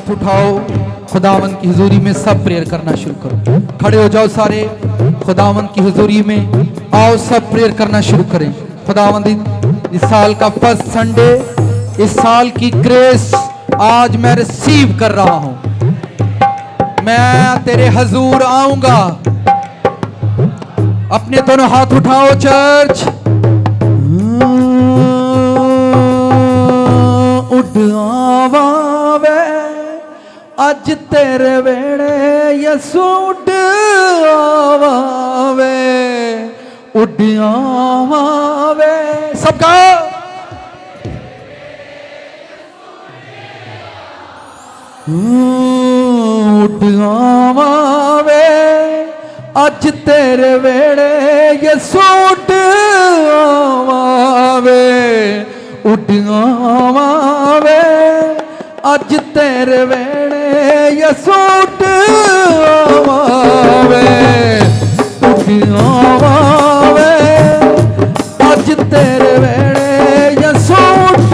हाथ उठाओ, खुदावन की हुजूरी में सब प्रेयर करना शुरू करो। खड़े हो जाओ सारे, खुदावन की हुजूरी में आओ, सब प्रेयर करना शुरू करें। खुदावन इस साल का फर्स्ट संडे, इस साल की ग्रेस आज मैं रिसीव कर रहा हूं। मैं तेरे हजूर आऊंगा। अपने दोनों हाथ उठाओ चर्च। उठ आवावे अज तेरे वेड़े यसू, उठ आवावे, उठ आवावे। सबका उठ आवावे अज तेरे वेड़े यसू, उठ आवावे, उठ आवावे अज तेरे वेड़े यसू, उठ आवावे, उठ आवावे अज तेरे वेड़े यसू, उठ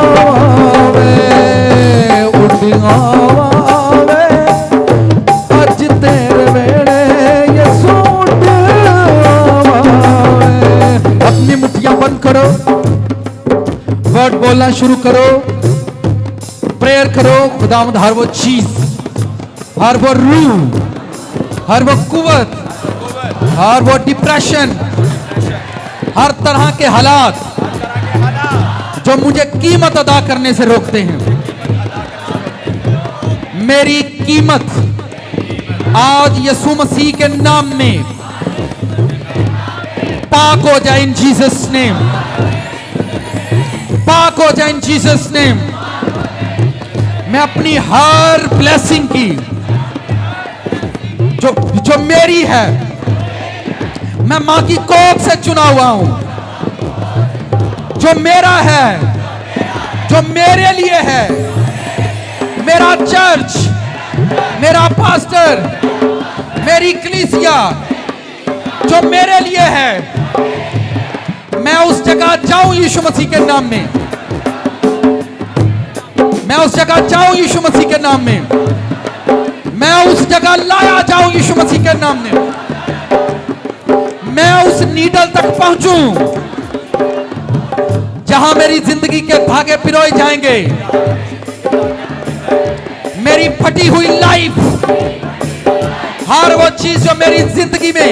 आवावे, उठ आवावे अज तेरे वेड़े यसू, उठ आवावे। अपनी मुट्ठियां बंद करो, वर्ड बोलना शुरू करो, प्रेयर करो। खुदावंद हर वो चीज, हर वो रूह, हर वो कुव्वत, हर वो डिप्रेशन, हर तरह के हालात जो मुझे कीमत अदा करने से रोकते हैं, मेरी कीमत आज यीशु मसीह के नाम में पाक हो जाए। इन जीसस नेम पाक हो जाए। इन जीसस नेम मैं अपनी हर ब्लेसिंग की जो मेरी है, मैं मां की कोख से चुना हुआ हूं, जो मेरा है, जो मेरे लिए है, मेरा चर्च, मेरा पास्टर, मेरी कलीसिया जो मेरे लिए है, मैं उस जगह जाऊं यीशु मसीह के नाम में। मैं उस जगह जाऊं यीशु मसीह के नाम में। मैं उस जगह लाया जाऊं यीशु मसीह के नाम में। मैं उस नीडल तक पहुंचूं जहां मेरी जिंदगी के धागे पिरोए जाएंगे। मेरी फटी हुई लाइफ, हर वो चीज जो मेरी जिंदगी में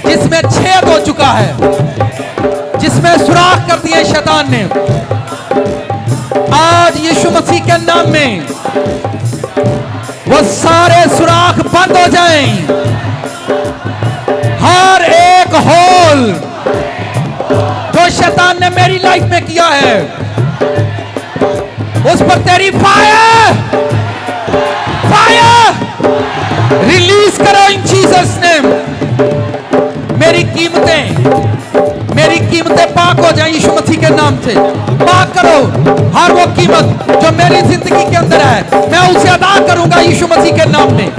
जिसमें छेद हो चुका है, जिसमें सुराख कर दिए शैतान ने, आज यीशु मसीह के नाम में वो सारे सुराख बंद हो जाएं। हर एक होल जो शैतान ने मेरी लाइफ में किया है, उस पर तेरी फायर फायर रिलीज करो इन जीसस नेम। मेरी कीमतें पाक हो जाए यीशु मसीह के नाम से। पाक करो हर वो कीमत जो मेरी जिंदगी के अंदर है, मैं उसे अदा करूंगा यीशु मसीह के नाम में।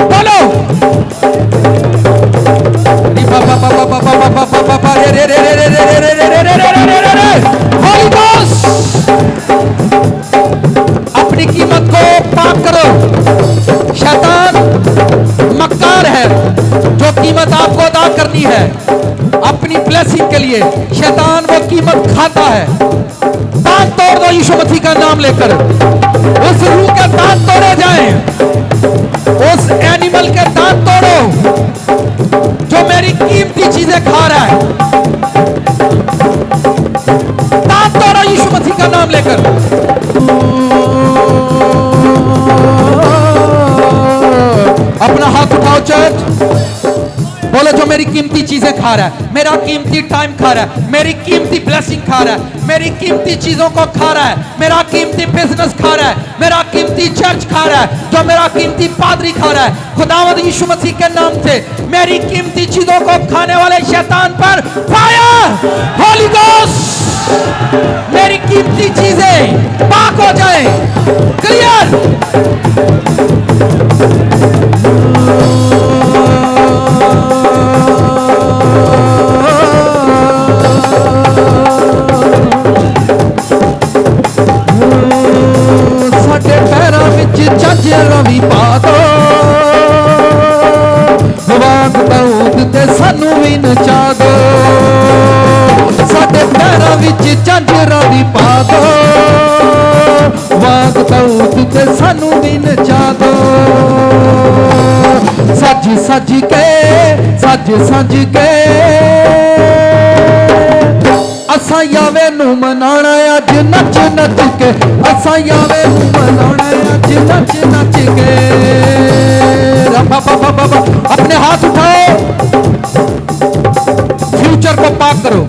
बोलो होली घोस्ट, अपनी कीमत को पाक करो। शैतान मक्कार है, जो कीमत आपको अदा करनी है अपनी ब्लेसिंग के लिए, शैतान वो कीमत खाता है। दांत तोड़ दो यीशु मसीह का नाम लेकर। उस रूह के दांत तोड़े जाएं, उस एनिमल के दांत तोड़ो जो मेरी कीमती चीजें खा रहा है। दांत तोड़ो यीशु मसीह का नाम लेकर। अपना हाथ उठाओ चर्च, बोलो जो मेरी कीमती चीजें खा रहा है, मेरा कीमती टाइम खा रहा है, मेरी कीमती ब्लेसिंग खा रहा है, मेरी कीमती चीजों को खा रहा है, मेरा कीमती बिजनेस खा रहा है, मेरा कीमती चर्च खा रहा है, जो मेरा कीमती पादरी खा रहा है, खुदावंद यीशु मसीह के नाम से मेरी कीमती चीजों को खाने वाले शैतान पर फायर होली घोस्ट। मेरी कीमती चीजें पाक हो जाएं। क्लियर। झांजरा भी पा दो, वाग दाऊद ते सानू भी नचा दो। सज सज के असा यावे नू मनाना अज नच नच के, असा यावे नू मनाना अज नच नच के। अपने हाथ उठाओ, फ्यूचर को पाक करो।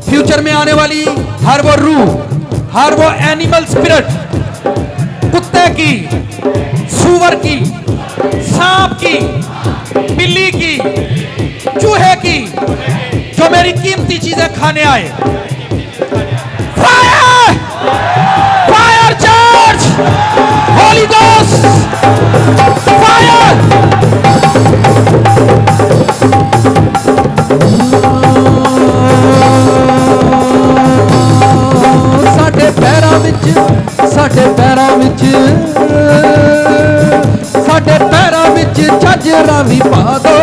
फ्यूचर में आने वाली हर वो रूह, हर वो एनिमल स्पिरिट, कुत्ते की, सूअर की, सांप की, बिल्ली की, चूहे की, जो मेरी कीमती चीजें खाने आए, fire fire church, Holi ghost fire. साडे पैरां विच झांजरा भी पा दो,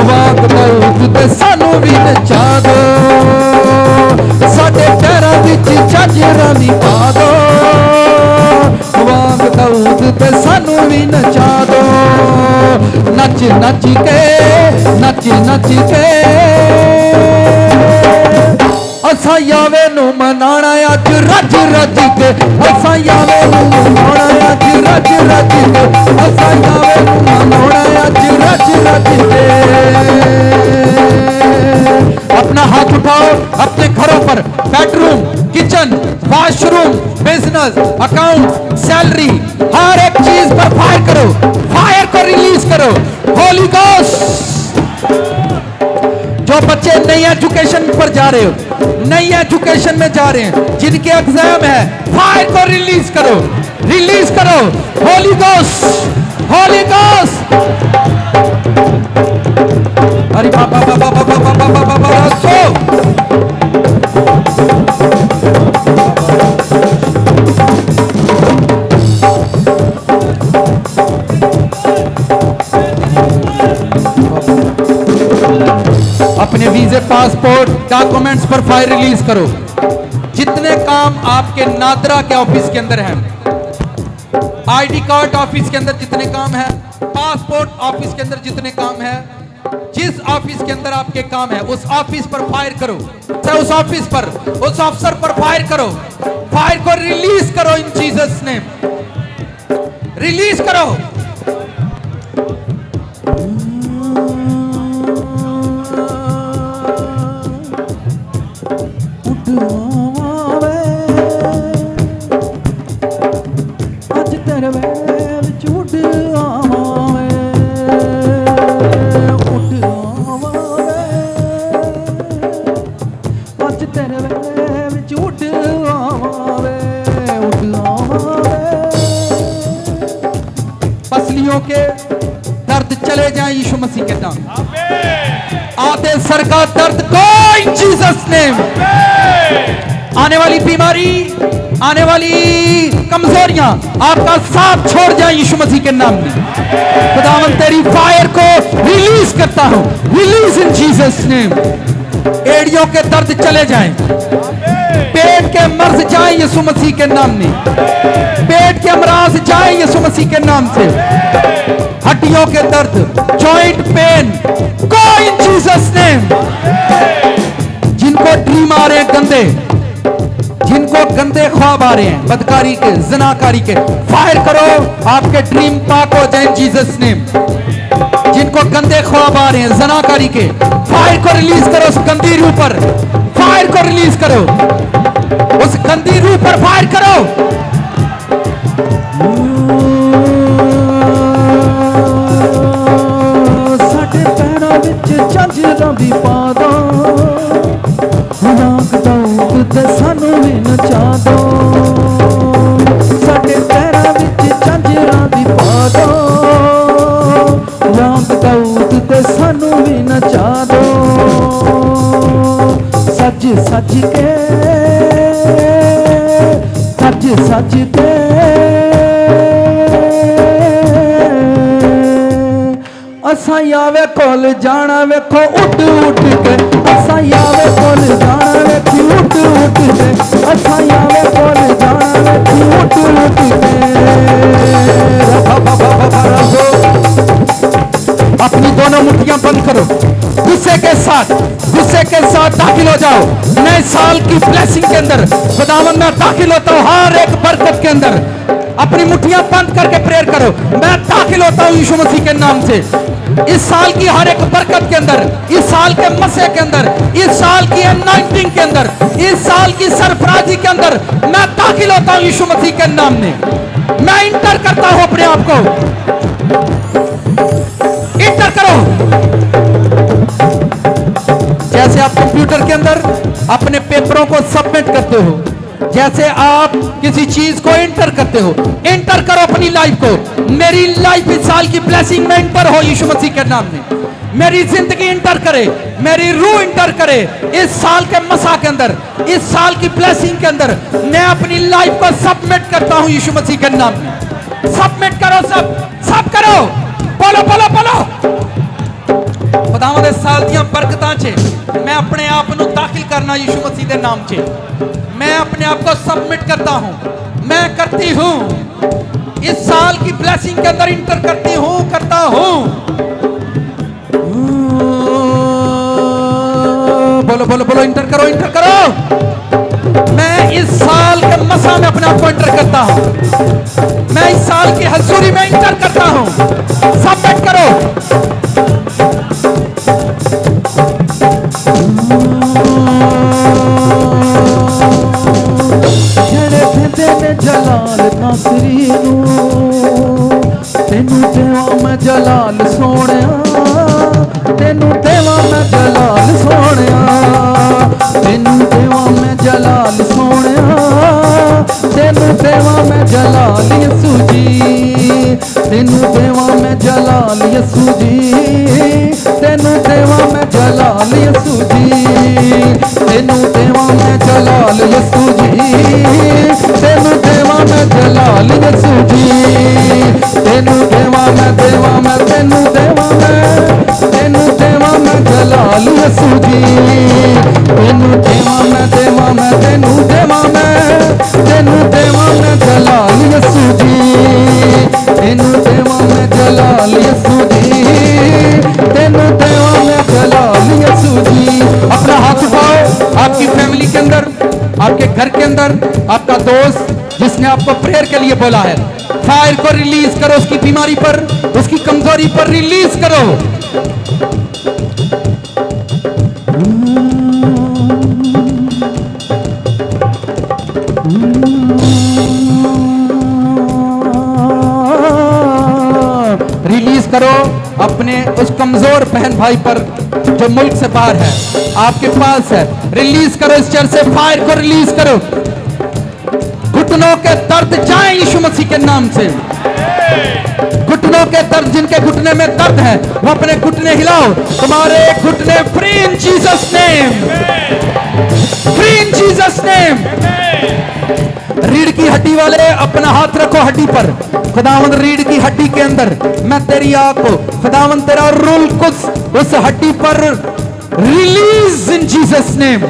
वाग दाऊद ते सानू भी नचा दो। साडे पैरां विच झांजरा भी पा दो, वाग दाऊद ते सानू भी नचा दो। नच नच के असा यावे नू मनाना अज रज रज के, असा यावे नू मनाना अज रज रज के, असा यावे नू मनाना अज रज रज के। अपना हाथ उठाओ, अपने घरों पर bedroom, kitchen, washroom, business, account, salary, हर एक चीज पर फायर करो, फायर को रिलीज करो। Holy ghost. जो बच्चे नई एजुकेशन पर जा रहे हो, नई एजुकेशन में जा रहे हैं, जिनके एग्जाम है, फायर को रिलीज करो, रिलीज करो। Holy ghost, Holi ghost. अरे बाबा बाबा बाबा बाबा बाबा बाबा सो अपने वीजे, पासपोर्ट, डॉक्यूमेंट्स पर फायर रिलीज करो। जितने काम आपके नादरा के ऑफिस के अंदर हैं, आईडी कार्ड ऑफिस के अंदर जितने काम है, पासपोर्ट ऑफिस के अंदर जितने काम है, जिस ऑफिस के अंदर आपके काम है, उस ऑफिस पर फायर करो। उस ऑफिस पर, उस अफसर पर फायर करो। फायर को रिलीज करो इन जीसस नेम, रिलीज करो। के दर्द चले जाए यीशु मसीह के नाम। आधे सर का दर्द को इन जीसस नेम। आने वाली बीमारी, आने वाली कमजोरियां आपका साथ छोड़ जाए यीशु मसीह के नाम में। खुदावंद तेरी फायर को रिलीज करता हूं, रिलीज इन जीसस नेम। एड़ियों के दर्द चले जाएं, पेट के मर्ज जाए यीशु मसीह के नाम में, पेट के अमराज जाए यीशु मसीह के नाम से। हड्डियों के दर्द, जॉइंट पेन, गो इन जीसस नेम। जिनको ड्रीम आ रहे हैं गंदे, जिनको गंदे ख्वाब आ रहे हैं, बदकारी के, ज़िनाकारी के, फायर करो, आपके ड्रीम पाक हो जाए जीसस नेम। जिनको गंदे ख्वाब आ रहे हैं ज़िनाकारी के, फायर को रिलीज करो उस गंदी रूह पर, फायर को रिलीज करो उस गंदी रूह पर, फायर करो। साडे पैरां विच झांजरा भी पा दो, वाग दाऊद ते सानू भी नचा दो। साडे पैरां विच झांजरा भी पा दो, वाग दाऊद ते सानू भी नचा दो। सज सज के, सज सज के असा यावे कोल जाना वेखो उठ उठ के, असा यावे कोल जाना वेखी उठ उठ के, असा यावे कोल जाना वेखी उठ उठ के। अपनी दोनों मुट्ठियां बंद करो, गुस्से के साथ दाखिल हो जाओ नए साल की ब्लेसिंग के अंदर। खुदावंद मैं दाखिल होता हूं हर एक बरकत के अंदर। अपनी मुट्ठियां बंद करके प्रेयर करो, मैं दाखिल होता हूं यीशु मसीह के नाम से इस साल की हर एक बरकत के अंदर, इस साल के मसे के अंदर, इस साल की अनॉइंटिंग के अंदर, इस साल की सरफराजी के अंदर मैं दाखिल होता हूं यीशु मसीह के नाम में। मैं इंटर करता हूं अपने आप को, इंटर करो। जैसे आप कंप्यूटर के अंदर अपने पेपरों को सबमिट करते हो, जैसे आप किसी चीज को इंटर करते हो, इंटर करो अपनी लाइफ को। मेरी लाइफ इस साल की ब्लेसिंग में इंटर हो यीशु मसीह के नाम में। मेरी जिंदगी इंटर करे, मेरी रूह इंटर करे इस साल के मसा के अंदर, इस साल की ब्लेसिंग के अंदर। मैं अपनी लाइफ को सबमिट करता हूं यीशु मसीह के नाम में। सबमिट करो, सब करो, बोलो बोलो बोलो। खुदावंद इस साल दी बरकतां च मैं अपने आप को दाखिल करना यीशु मसीह के नाम च। मैं अपने आप को सबमिट करता हूं, मैं करती हूं इस साल की ब्लेसिंग के अंदर इंटर करती हूं, करता हूं। बोलो बोलो बोलो, इंटर करो, इंटर करो। मैं इस साल के मसा में अपने आप को इंटर करता हूं, मैं इस साल की हजूरी में इंटर करता हूं। सबमिट करो। जलाल नासरी तेनू देवा मैं जलाल सोने, तेनू देवा मैं जलाल सोने, तेनू देवा मैं जलाल सोने, तेनू देवा मैं जलाल यसू जी, तेनू देवा मैं जलाल यसू जी, तेनू देवा मैं जलाल यसू जी, तेनू देवा मैं जलाल यसू जी, तेनू देवा मैं जलाल यसू जी, तेनू देवा मैं तेनू देवा मैं जलाल यसू जी, तेनू देवा मैं तेनू देवा मैं जलाल यसू जी, तेनू देवा मैं जलाल यसू जी, तेनू देवा मैं जलाल यसू जी। अपना हाथ उठाओ, आपकी फैमिली के अंदर, आपके घर के अंदर, आपका दोस्त जिसने आपको प्रेयर के लिए बोला है, फायर को रिलीज करो, उसकी बीमारी पर, उसकी कमजोरी पर रिलीज करो। रिलीज करो अपने उस कमजोर बहन भाई पर जो मुल्क से बाहर है, आपके पास है। रिलीज करो इस चर्च से, फायर को रिलीज करो। घुटनों के दर्द जाए यीशु मसीह के नाम से। घुटनों के दर्द, जिनके घुटने में दर्द है वो अपने घुटने हिलाओ। तुम्हारे घुटने free in Jesus name, free in Jesus name. रीढ़ की हड्डी वाले अपना हाथ रखो हड्डी पर। खुदावंद रीढ़ की हड्डी के अंदर मैं तेरी आंख को, खुदावंद तेरा रूल कुछ उस हड्डी पर रिलीज इन जीसस नेम।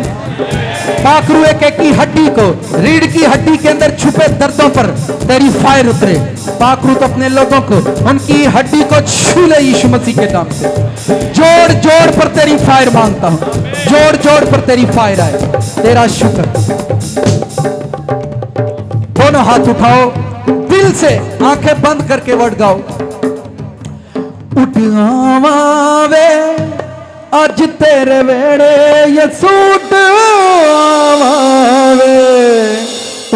पाखरू एक की हड्डी को, रीढ़ की हड्डी के अंदर छुपे दर्दों पर तेरी फायर उतरे। पाखरू तो अपने लोगों को, उनकी हड्डी को छू ले यीशु मसीह के नाम से। जोड़ जोड़ पर तेरी फायर मांगता हूं, जोड़ जोड़ पर तेरी फायर आए। तेरा शुक्र। दोनों हाथ उठाओ, दिल से आंखें बंद करके वर्ड गाओ। उठ आवे अज तेरे वेड़े यसूट आवे,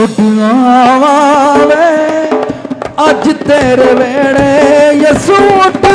उठ आवे अज तेरे वेड़े यसूट